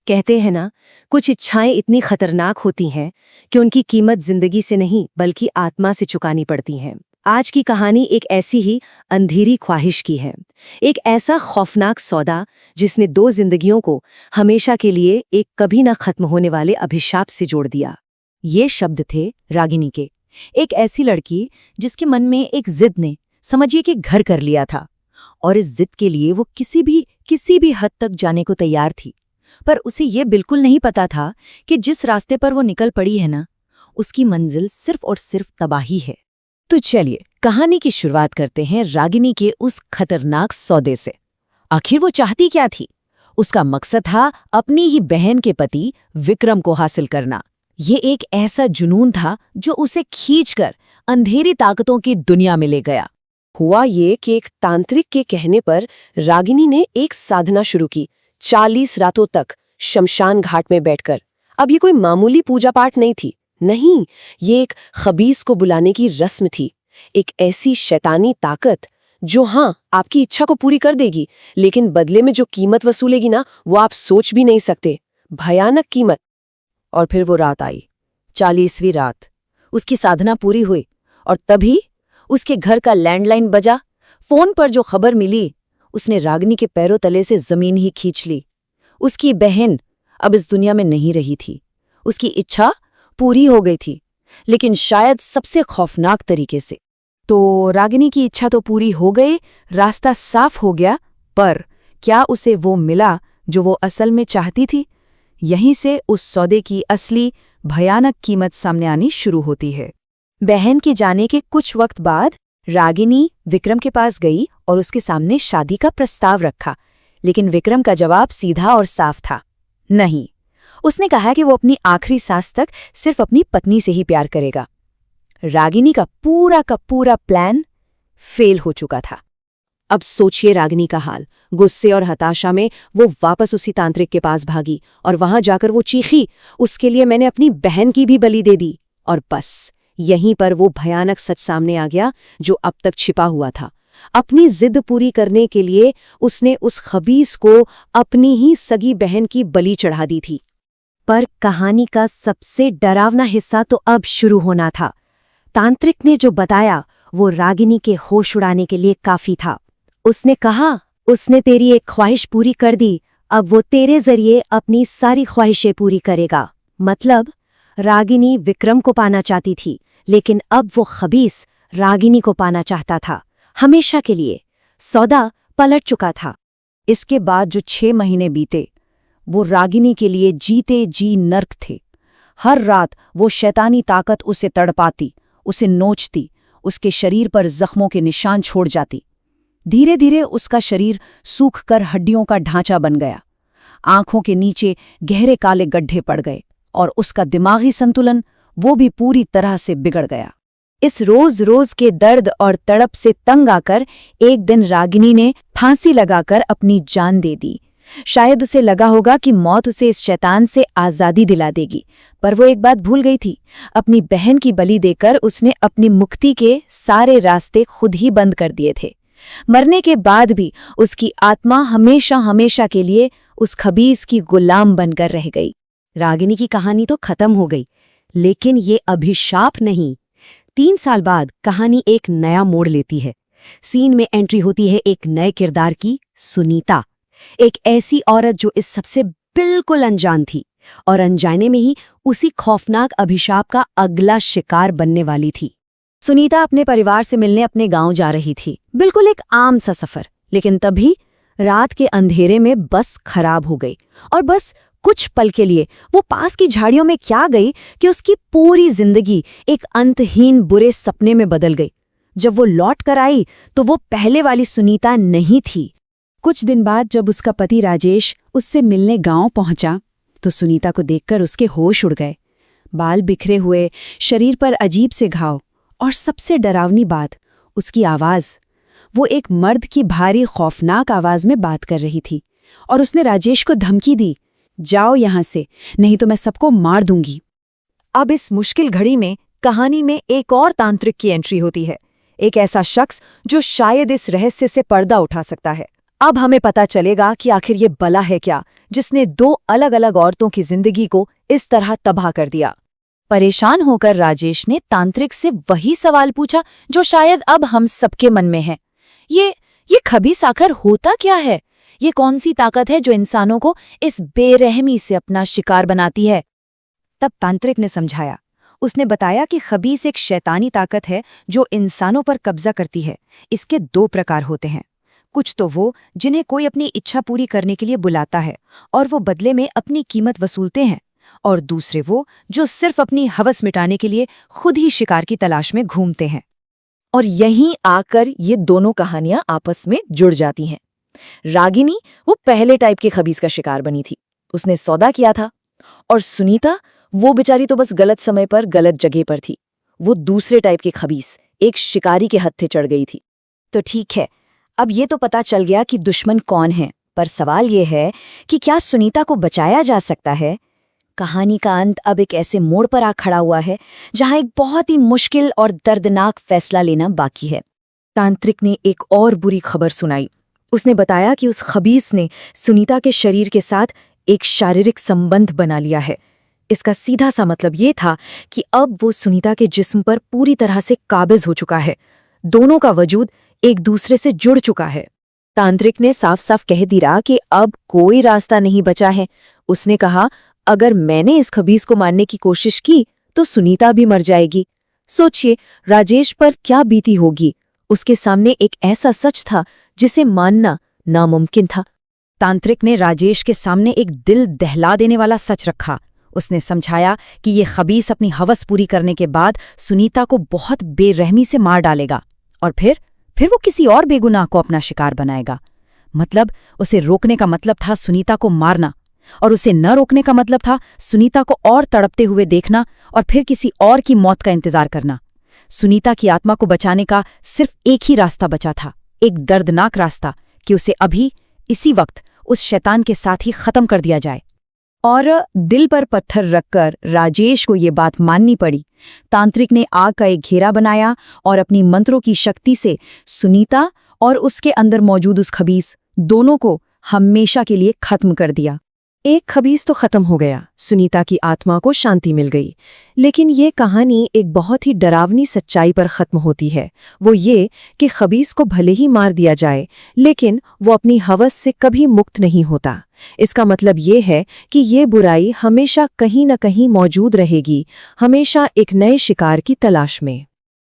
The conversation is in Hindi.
कहते हैं ना, कुछ इच्छाएं इतनी खतरनाक होती हैं कि उनकी कीमत जिंदगी से नहीं बल्कि आत्मा से चुकानी पड़ती है। आज की कहानी एक ऐसी ही अंधेरी ख्वाहिश की है। एक ऐसा खौफनाक सौदा जिसने दो जिंदगियों को हमेशा के लिए एक कभी न खत्म होने वाले अभिशाप से जोड़ दिया। ये शब्द थे रागिनी के। एक ऐसी लड़की जिसके मन में एक जिद ने समझिए कि घर कर लिया था, और इस जिद के लिए वो किसी भी हद तक जाने को तैयार थी। पर उसे ये बिल्कुल नहीं पता था कि जिस रास्ते पर वो निकल पड़ी है ना, उसकी मंजिल सिर्फ और सिर्फ तबाही है। तो चलिए कहानी की शुरुआत करते हैं रागिनी के उस खतरनाक सौदे से। आखिर वो चाहती क्या थी? उसका मकसद था अपनी ही बहन के पति विक्रम को हासिल करना। ये एक ऐसा जुनून था जो उसे खींचकर अंधेरी ताकतों की दुनिया में ले गया। हुआ ये कि एक तांत्रिक के कहने पर रागिनी ने एक साधना शुरू की, 40 रातों तक शमशान घाट में बैठकर। अब ये कोई मामूली पूजा पाठ नहीं थी, नहीं, ये एक खबीस को बुलाने की रस्म थी। एक ऐसी शैतानी ताकत जो आपकी इच्छा को पूरी कर देगी, लेकिन बदले में जो कीमत वसूलेगी ना, वो आप सोच भी नहीं सकते। भयानक कीमत। और फिर वो रात आई, 40वीं रात। उसकी साधना पूरी हुई और तभी उसके घर का लैंडलाइन बजा। फोन पर जो खबर मिली उसने रागिनी के पैरों तले से जमीन ही खींच ली। उसकी बहन अब इस दुनिया में नहीं रही थी। उसकी इच्छा पूरी हो गई थी, लेकिन शायद सबसे खौफनाक तरीके से। तो रागिनी की इच्छा तो पूरी हो गई, रास्ता साफ हो गया, पर क्या उसे वो मिला जो वो असल में चाहती थी? यहीं से उस सौदे की असली भयानक कीमत सामने आनी शुरू होती है। बहन के जाने के कुछ वक्त बाद रागिनी विक्रम के पास गई और उसके सामने शादी का प्रस्ताव रखा, लेकिन विक्रम का जवाब सीधा और साफ था, नहीं। उसने कहा कि वो अपनी आखिरी सांस तक सिर्फ अपनी पत्नी से ही प्यार करेगा। रागिनी का पूरा प्लान फेल हो चुका था। अब सोचिए रागिनी का हाल। गुस्से और हताशा में वो वापस उसी तांत्रिक के पास भागी और वहां जाकर वो चीखी, उसके लिए मैंने अपनी बहन की भी बलि दे दी। और बस यहीं पर वो भयानक सच सामने आ गया जो अब तक छिपा हुआ था। अपनी जिद पूरी करने के लिए उसने उस खबीस को अपनी ही सगी बहन की बलि चढ़ा दी थी। पर कहानी का सबसे डरावना हिस्सा तो अब शुरू होना था। तांत्रिक ने जो बताया वो रागिनी के होश उड़ाने के लिए काफी था। उसने कहा, उसने तेरी एक ख्वाहिश पूरी कर दी, अब वो तेरे जरिए अपनी सारी ख्वाहिशें पूरी करेगा। मतलब रागिनी विक्रम को पाना चाहती थी, लेकिन अब वो खबीस रागिनी को पाना चाहता था, हमेशा के लिए। सौदा पलट चुका था। इसके बाद जो 6 महीने बीते वो रागिनी के लिए जीते जी नर्क थे। हर रात वो शैतानी ताकत उसे तड़पाती, उसे नोचती, उसके शरीर पर जख्मों के निशान छोड़ जाती। धीरे धीरे उसका शरीर सूखकर हड्डियों का ढांचा बन गया, आंखों के नीचे गहरे काले गड्ढे पड़ गए और उसका दिमागी संतुलन वो भी पूरी तरह से बिगड़ गया। इस रोज रोज के दर्द और तड़प से तंग आकर एक दिन रागिनी ने फांसी लगाकर अपनी जान दे दी। शायद उसे लगा होगा कि मौत उसे इस शैतान से आज़ादी दिला देगी, पर वो एक बात भूल गई थी। अपनी बहन की बलि देकर उसने अपनी मुक्ति के सारे रास्ते खुद ही बंद कर दिए थे। मरने के बाद भी उसकी आत्मा हमेशा हमेशा के लिए उस खबीस की गुलाम बनकर रह गई। रागिनी की कहानी तो खत्म हो गई, लेकिन ये अभिशाप नहीं। 3 साल बाद कहानी एक नया मोड़ लेती है। सीन में एंट्री होती है एक नए किरदार की, सुनीता। एक ऐसी औरत जो इस सबसे बिल्कुल अनजान थी और अनजाने में ही उसी खौफनाक अभिशाप का अगला शिकार बनने वाली थी। सुनीता अपने परिवार से मिलने अपने गांव जा रही थी, बिल्कुल एक आम सा सफर। लेकिन तभी रात के अंधेरे में बस खराब हो गई और बस कुछ पल के लिए वो पास की झाड़ियों में क्या गई कि उसकी पूरी जिंदगी एक अंतहीन बुरे सपने में बदल गई। जब वो लौट कर आई तो वो पहले वाली सुनीता नहीं थी। कुछ दिन बाद जब उसका पति राजेश उससे मिलने गांव पहुंचा तो सुनीता को देखकर उसके होश उड़ गए। बाल बिखरे हुए, शरीर पर अजीब से घाव, और सबसे डरावनी बात, उसकी आवाज़। वो एक मर्द की भारी खौफनाक आवाज़ में बात कर रही थी और उसने राजेश को धमकी दी, जाओ यहां से, नहीं तो मैं सबको मार दूंगी। अब इस मुश्किल घड़ी में कहानी में एक और तांत्रिक की एंट्री होती है। एक ऐसा शख्स जो शायद इस रहस्य से पर्दा उठा सकता है। अब हमें पता चलेगा कि आखिर ये बला है क्या जिसने 2 अलग-अलग औरतों की जिंदगी को इस तरह तबाह कर दिया। परेशान होकर राजेश ने तांत्रिक से वही सवाल पूछा जो शायद अब हम सबके मन में है। ये खबीस आखिर होता क्या है? ये कौन सी ताकत है जो इंसानों को इस बेरहमी से अपना शिकार बनाती है? तब तांत्रिक ने समझाया। उसने बताया कि खबीस एक शैतानी ताकत है जो इंसानों पर कब्जा करती है। इसके 2 प्रकार होते हैं। कुछ तो वो जिन्हें कोई अपनी इच्छा पूरी करने के लिए बुलाता है और वो बदले में अपनी कीमत वसूलते हैं, और दूसरे वो जो सिर्फ अपनी हवस मिटाने के लिए खुद ही शिकार की तलाश में घूमते हैं। और यहीं आकर ये दोनों कहानियां आपस में जुड़ जाती हैं। रागिनी वो पहले टाइप के खबीस का शिकार बनी थी, उसने सौदा किया था, और सुनीता वो बेचारी तो बस गलत समय पर गलत जगह पर थी। वो दूसरे टाइप के खबीस, एक शिकारी के हत्थे चढ़ गई थी। तो ठीक है, अब ये तो पता चल गया कि दुश्मन कौन है, पर सवाल ये है कि क्या सुनीता को बचाया जा सकता है? कहानी का अंत अब एक ऐसे मोड़ पर आ खड़ा हुआ है जहां एक बहुत ही मुश्किल और दर्दनाक फैसला लेना बाकी है। तांत्रिक ने एक और बुरी खबर सुनाई। उसने बताया कि उस खबीस ने सुनीता के शरीर के साथ एक शारीरिक संबंध बना लिया है। इसका सीधा सा मतलब ये था कि अब वो सुनीता के जिस्म पर पूरी तरह से काबिज हो चुका है। दोनों का वजूद एक दूसरे से जुड़ चुका है। तांत्रिक ने साफ साफ कह दिया कि अब कोई रास्ता नहीं बचा है। उसने कहा, अगर मैंने इस खबीस को मारने की कोशिश की तो सुनीता भी मर जाएगी। सोचिए राजेश पर क्या बीती होगी। उसके सामने एक ऐसा सच था जिसे मानना नामुमकिन था। तांत्रिक ने राजेश के सामने एक दिल दहला देने वाला सच रखा। उसने समझाया कि ये खबीस अपनी हवस पूरी करने के बाद सुनीता को बहुत बेरहमी से मार डालेगा, और फिर वो किसी और बेगुनाह को अपना शिकार बनाएगा। मतलब उसे रोकने का मतलब था सुनीता को मारना, और उसे न रोकने का मतलब था सुनीता को और तड़पते हुए देखना और फिर किसी और की मौत का इंतजार करना। सुनीता की आत्मा को बचाने का सिर्फ एक ही रास्ता बचा था, एक दर्दनाक रास्ता, कि उसे अभी इसी वक्त उस शैतान के साथ ही खत्म कर दिया जाए। और दिल पर पत्थर रखकर राजेश को ये बात माननी पड़ी। तांत्रिक ने आग का एक घेरा बनाया और अपनी मंत्रों की शक्ति से सुनीता और उसके अंदर मौजूद उस खबीस दोनों को हमेशा के लिए खत्म कर दिया। एक खबीस तो खत्म हो गया, सुनीता की आत्मा को शांति मिल गई। लेकिन ये कहानी एक बहुत ही डरावनी सच्चाई पर खत्म होती है। वो ये कि खबीस को भले ही मार दिया जाए, लेकिन वो अपनी हवस से कभी मुक्त नहीं होता। इसका मतलब ये है कि ये बुराई हमेशा कहीं न कहीं मौजूद रहेगी, हमेशा एक नए शिकार की तलाश में।